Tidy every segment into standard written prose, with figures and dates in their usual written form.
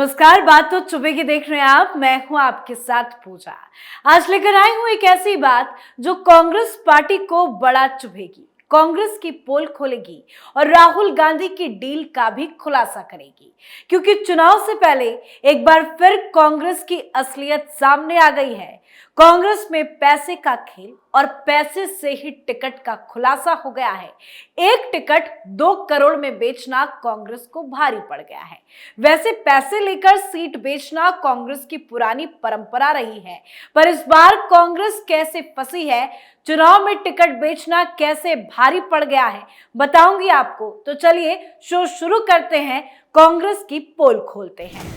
नमस्कार। बात तो चुभे की देख रहे हैं आप। मैं हूं आपके साथ पूजा। आज लेकर आई हूं एक ऐसी बात जो कांग्रेस पार्टी को बड़ा चुभेगी, कांग्रेस की पोल खोलेगी और राहुल गांधी की डील का भी खुलासा करेगी। क्योंकि चुनाव से पहले एक बार फिर कांग्रेस की असलियत सामने आ गई है। कांग्रेस में पैसे का खेल और पैसे से ही टिकट का खुलासा हो गया है। एक टिकट 2 करोड़ में बेचना कांग्रेस को भारी पड़ गया है। वैसे पैसे लेकर सीट बेचना कांग्रेस की पुरानी परंपरा रही है, पर इस बार कांग्रेस कैसे फंसी है, चुनाव में टिकट बेचना कैसे भारी पड़ गया है, बताऊंगी आपको। तो चलिए शो शुरू करते हैं, कांग्रेस की पोल खोलते हैं।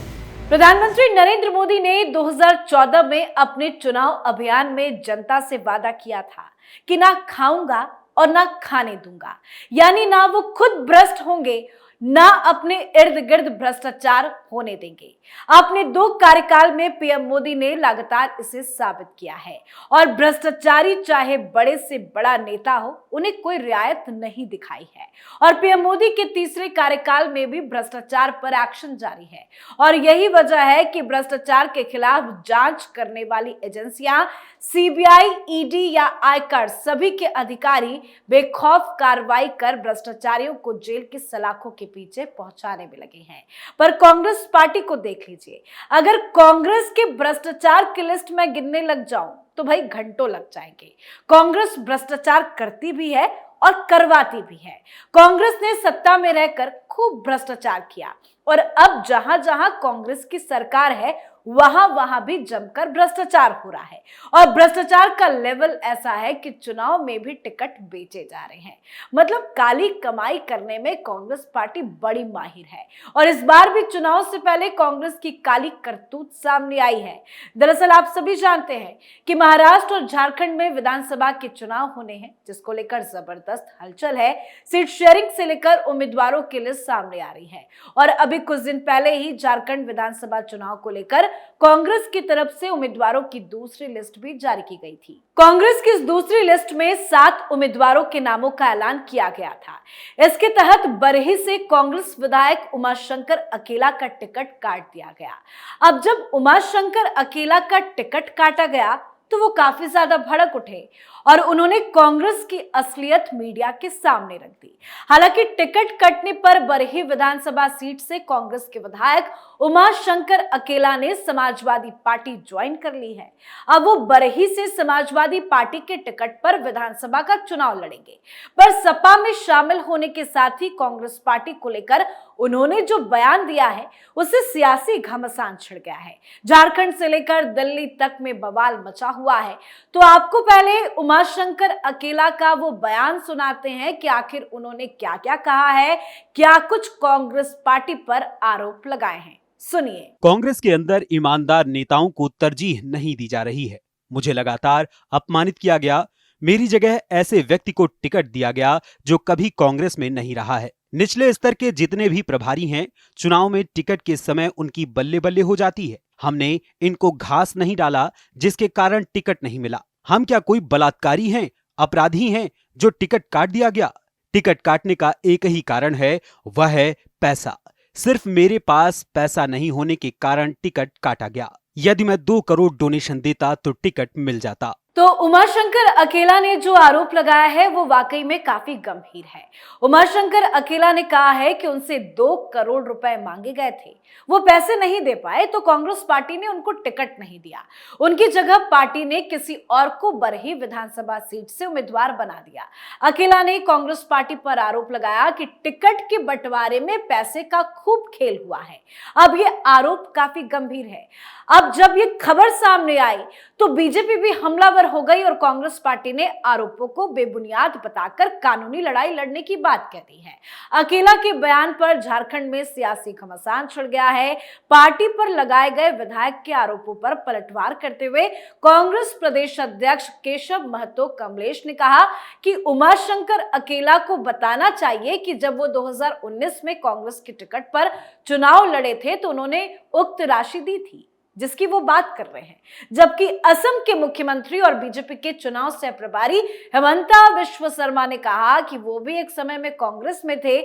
प्रधानमंत्री नरेंद्र मोदी ने 2014 में अपने चुनाव अभियान में जनता से वादा किया था कि ना खाऊंगा और ना खाने दूंगा, यानी ना वो खुद भ्रष्ट होंगे, ना अपने इर्द गिर्द भ्रष्टाचार होने देंगे। अपने 2 कार्यकाल में पीएम मोदी ने लगातार इसे साबित किया है और भ्रष्टाचारी चाहे बड़े से बड़ा नेता हो, उन्हें कोई रियायत नहीं दिखाई है। और पीएम मोदी के तीसरे कार्यकाल में भी भ्रष्टाचार पर एक्शन जारी है और यही वजह है कि भ्रष्टाचार के खिलाफ जांच करने वाली एजेंसियां सीबीआई, ईडी या आयकर सभी के अधिकारी बेखौफ कार्रवाई कर भ्रष्टाचारियों को जेल की सलाखों के पीछे पहुंचाने में लगे हैं। पर कांग्रेस पार्टी को देख लीजिए, अगर कांग्रेस के भ्रष्टाचार की लिस्ट में गिनने लग जाऊं तो भाई घंटों लग जाएंगे। कांग्रेस भ्रष्टाचार करती भी है और करवाती भी है। कांग्रेस ने सत्ता में रहकर खूब भ्रष्टाचार किया और अब जहां जहां कांग्रेस की सरकार है वहां वहां भी जमकर भ्रष्टाचार हो रहा है और भ्रष्टाचार का लेवल ऐसा है कि चुनाव में भी टिकट बेचे जा रहे हैं। मतलब काली कमाई करने में कांग्रेस पार्टी बड़ी माहिर है और इस बार भी चुनाव से पहले कांग्रेस की काली करतूत सामने आई है। दरअसल आप सभी जानते हैं कि महाराष्ट्र और झारखंड में विधानसभा के चुनाव होने हैं, जिसको लेकर जबरदस्त हलचल है। सीट शेयरिंग से लेकर उम्मीदवारों की लिस्ट सामने आ रही है और अभी कुछ दिन पहले ही झारखंड विधानसभा चुनाव को लेकर कांग्रेस की तरफ से उम्मीदवारों की दूसरी लिस्ट भी जारी की गई थी। कांग्रेस की इस दूसरी लिस्ट में 7 उम्मीदवारों के नामों का ऐलान किया गया था। इसके तहत बरही से कांग्रेस विधायक उमाशंकर अकेला का टिकट काट दिया गया। अब जब उमाशंकर अकेला का टिकट काटा गया तो वो काफी ज्यादा भड़क उठे और उन्होंने कांग्रेस की असलियत मीडिया के सामने रख दी। हालांकि टिकट कटने पर बरही विधानसभा सीट से कांग्रेस के विधायक उमाशंकर अकेला ने समाजवादी पार्टी ज्वाइन कर ली है। अब वो बरही से समाजवादी पार्टी के टिकट पर विधानसभा का चुनाव लड़ेंगे। पर सपा में शामिल होने के साथ ही कांग्रेस पार्टी को लेकर उन्होंने जो बयान दिया है उससे सियासी घमासान छिड़ गया है। झारखंड से लेकर दिल्ली तक में बवाल मचा हुआ है। तो आपको पहले उमाशंकर अकेला का वो बयान सुनाते हैं कि आखिर उन्होंने क्या क्या कहा है, क्या कुछ कांग्रेस पार्टी पर आरोप लगाए हैं। सुनिए। कांग्रेस के अंदर ईमानदार नेताओं को तरजीह नहीं दी जा रही है। मुझे लगातार अपमानित किया गया। मेरी जगह ऐसे व्यक्ति को टिकट दिया गया जो कभी कांग्रेस में नहीं रहा है। निचले स्तर के जितने भी प्रभारी हैं, चुनाव में टिकट के समय उनकी बल्ले बल्ले हो जाती है। हमने इनको घास नहीं डाला जिसके कारण टिकट नहीं मिला। हम क्या कोई बलात्कारी हैं, अपराधी हैं जो टिकट काट दिया गया? टिकट काटने का एक ही कारण है, वह है पैसा। सिर्फ मेरे पास पैसा नहीं होने के कारण टिकट काटा गया। यदि मैं 2 करोड़ डोनेशन देता तो टिकट मिल जाता। तो उमाशंकर अकेला ने जो आरोप लगाया है वो वाकई में काफी गंभीर है। उमाशंकर अकेला ने कहा है कि उनसे 2 करोड़ रुपए मांगे गए थे, वो पैसे नहीं दे पाए तो कांग्रेस पार्टी ने उनको टिकट नहीं दिया। उनकी जगह पार्टी ने किसी और को बरही विधानसभा सीट से उम्मीदवार बना दिया। अकेला ने कांग्रेस पार्टी पर आरोप लगाया कि टिकट के बंटवारे में पैसे का खूब खेल हुआ है। अब ये आरोप काफी गंभीर है। अब जब ये खबर सामने आई तो बीजेपी भी हमलावर हो गई और कांग्रेस पार्टी ने आरोपों को बेबुनियाद बताकर कानूनी लड़ाई लड़ने की बात कह दी है। अकेला के बयान पर झारखंड में सियासी घमासान छिड़ गया है। पार्टी पर लगाए गए विधायक के आरोपों पर पलटवार करते हुए कांग्रेस प्रदेश अध्यक्ष केशव महतो कमलेश ने कहा कि उमाशंकर अकेला को बताना चाहिए कि जब वो 2019 में कांग्रेस की टिकट पर चुनाव लड़े थे तो उन्होंने उक्त राशि दी थी। जिसकी वो बात कर रहे हैं, जबकि असम के मुख्यमंत्री और बीजेपी के चुनाव सह प्रभारी हेमंता बिश्व शर्मा ने कहा कि वो भी एक समय में कांग्रेस में थे।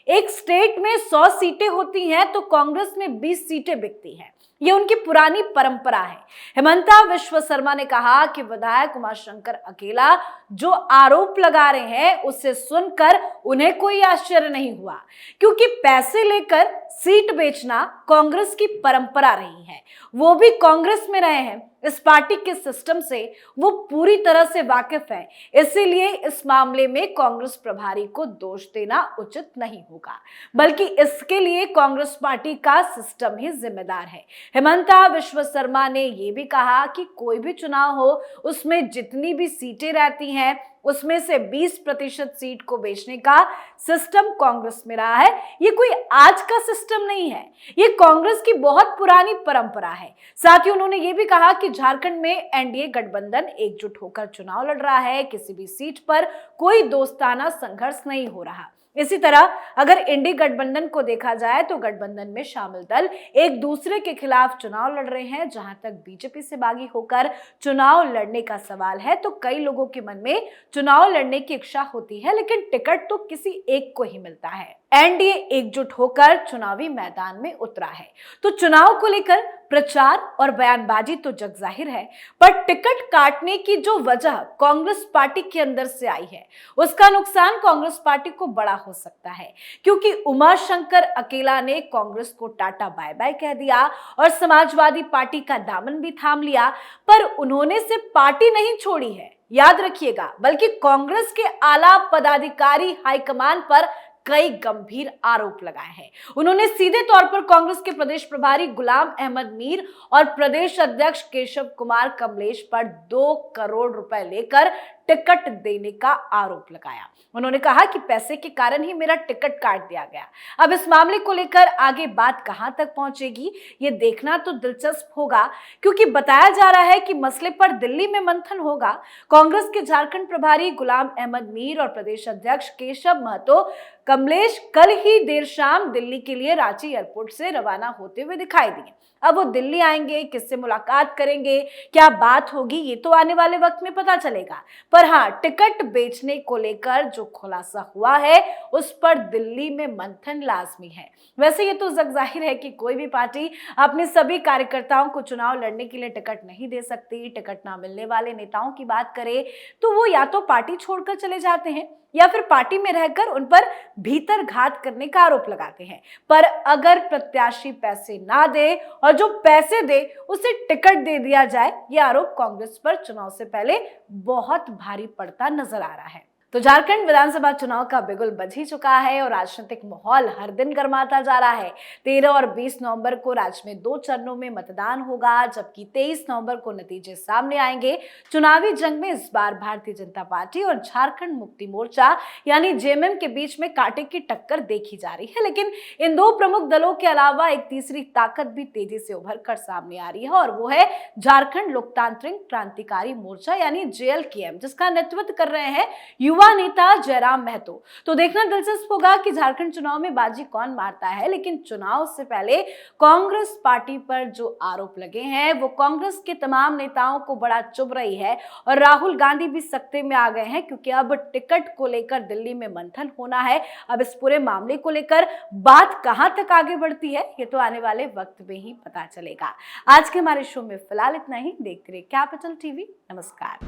एक स्टेट में 100 सीटें होती हैं तो कांग्रेस में 20 सीटें बिकती हैं, ये उनकी पुरानी परंपरा है। हेमंता बिश्व शर्मा ने कहा कि विधायक उमाशंकर अकेला जो आरोप लगा रहे हैं उससे सुनकर उन्हें कोई आश्चर्य नहीं हुआ, क्योंकि पैसे लेकर सीट बेचना कांग्रेस की परंपरा रही है। वो भी कांग्रेस में रहे हैं, इस पार्टी के सिस्टम से वो पूरी तरह से वाकिफ है, इसीलिए इस मामले में कांग्रेस प्रभारी को दोष देना उचित नहीं होगा, बल्कि इसके लिए कांग्रेस पार्टी का सिस्टम ही जिम्मेदार है। हेमंता बिश्व शर्मा ने ये भी कहा कि कोई भी चुनाव हो उसमें जितनी भी सीटें रहती हैं उसमें से 20% सीट को बेचने का सिस्टम कांग्रेस में रहा है। ये कोई आज का सिस्टम नहीं है, ये कांग्रेस की बहुत पुरानी परंपरा है। साथ ही उन्होंने ये भी कहा कि झारखंड में एनडीए गठबंधन एकजुट होकर चुनाव लड़ रहा है, किसी भी सीट पर कोई दोस्ताना संघर्ष नहीं हो रहा। इसी तरह अगर इंडी गठबंधन को देखा जाए तो गठबंधन में शामिल दल एक दूसरे के खिलाफ चुनाव लड़ रहे हैं। जहां तक बीजेपी से बागी होकर चुनाव लड़ने का सवाल है तो कई लोगों के मन में चुनाव लड़ने की इच्छा होती है, लेकिन टिकट तो किसी एक को ही मिलता है। एनडीए एकजुट होकर चुनावी मैदान में उतरा है तो चुनाव को लेकर प्रचार और बयानबाजी तो जग जाहिर है, पर टिकट काटने की जो वजह कांग्रेस पार्टी के अंदर से आई है उसका नुकसान कांग्रेस पार्टी को बड़ा हो सकता है, क्योंकि उमाशंकर अकेला ने कांग्रेस को टाटा बाय बाय कह दिया और समाजवादी पार्टी का दामन भी थाम लिया, पर उन्होंने सिर्फ पार्टी नहीं छोड़ी है, याद रखिएगा, बल्कि कांग्रेस के आला पदाधिकारी हाईकमान पर कई गंभीर आरोप लगाए हैं। उन्होंने सीधे तौर पर कांग्रेस के प्रदेश प्रभारी गुलाम अहमद मीर और प्रदेश अध्यक्ष केशव कुमार कमलेश पर 2 करोड़ रुपए लेकर टिकट देने का आरोप लगाया। उन्होंने कहा कि पैसे के कारण ही मेरा टिकट काट दिया गया। अब इस मामले को लेकर आगे बात कहां तक पहुंचेगी ये देखना तो दिलचस्प होगा, क्योंकि बताया जा रहा है कि मसले पर दिल्ली में मंथन होगा। कांग्रेस के झारखंड प्रभारी गुलाम अहमद मीर और प्रदेश अध्यक्ष केशव महतो कमलेश कल ही देर शाम दिल्ली के लिए रांची एयरपोर्ट से रवाना होते हुए दिखाई दिए। अब वो दिल्ली आएंगे, किससे मुलाकात करेंगे, क्या बात होगी, ये तो आने वाले वक्त में पता चलेगा। पर हाँ, टिकट बेचने को लेकर जो खुलासा हुआ है उस पर दिल्ली में मंथन लाजमी है। वैसे ये तो जग जाहिर है कि कोई भी पार्टी अपने सभी कार्यकर्ताओं को चुनाव लड़ने के लिए टिकट नहीं दे सकती। टिकट ना मिलने वाले नेताओं की बात करें तो वो या तो पार्टी छोड़कर चले जाते हैं या फिर पार्टी में रहकर उन पर भीतर घात करने का आरोप लगाते हैं। पर अगर प्रत्याशी पैसे ना दे और जो पैसे दे उसे टिकट दे दिया जाए, यह आरोप कांग्रेस पर चुनाव से पहले बहुत भारी पड़ता नजर आ रहा है। तो झारखंड विधानसभा चुनाव का बिगुल बज ही चुका है और राजनीतिक माहौल हर दिन गर्माता जा रहा है। 13 और 20 नवंबर को राज्य में 2 चरणों में मतदान होगा, जबकि 23 नवंबर को नतीजे सामने आएंगे। चुनावी जंग में इस बार भारतीय जनता पार्टी और झारखंड मुक्ति मोर्चा यानी जेएमएम के बीच में कांटे की टक्कर देखी जा रही है, लेकिन इन 2 प्रमुख दलों के अलावा एक तीसरी ताकत भी तेजी से उभर कर सामने आ रही है और वो है झारखंड लोकतांत्रिक क्रांतिकारी मोर्चा यानी जेएलकेएम, जिसका नेतृत्व कर रहे हैं युवा नेता जयराम महतो। तो देखना दिलचस्प होगा कि झारखंड चुनाव में बाजी कौन मारता है, लेकिन चुनाव से पहले कांग्रेस पार्टी पर जो आरोप लगे हैं वो कांग्रेस के तमाम नेताओं को बड़ा चुभ रही है और राहुल गांधी भी सकते में आ गए हैं, क्योंकि अब टिकट को लेकर दिल्ली में मंथन होना है। अब इस पूरे मामले को लेकर बात कहां तक आगे बढ़ती है ये तो आने वाले वक्त में ही पता चलेगा। आज के हमारे शो में फिलहाल इतना ही। देखते रहिए कैपिटल टीवी। नमस्कार।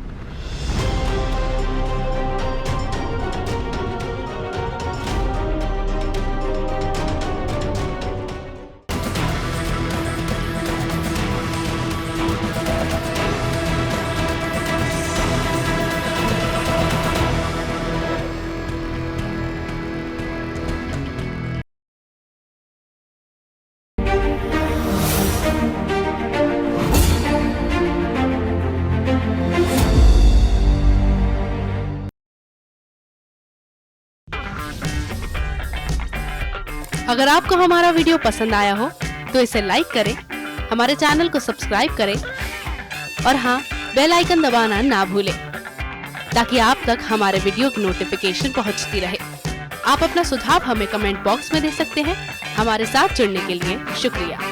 अगर आपको हमारा वीडियो पसंद आया हो तो इसे लाइक करें, हमारे चैनल को सब्सक्राइब करें और हाँ, बेल आइकन दबाना ना भूलें ताकि आप तक हमारे वीडियो की नोटिफिकेशन पहुंचती रहे। आप अपना सुझाव हमें कमेंट बॉक्स में दे सकते हैं। हमारे साथ जुड़ने के लिए शुक्रिया।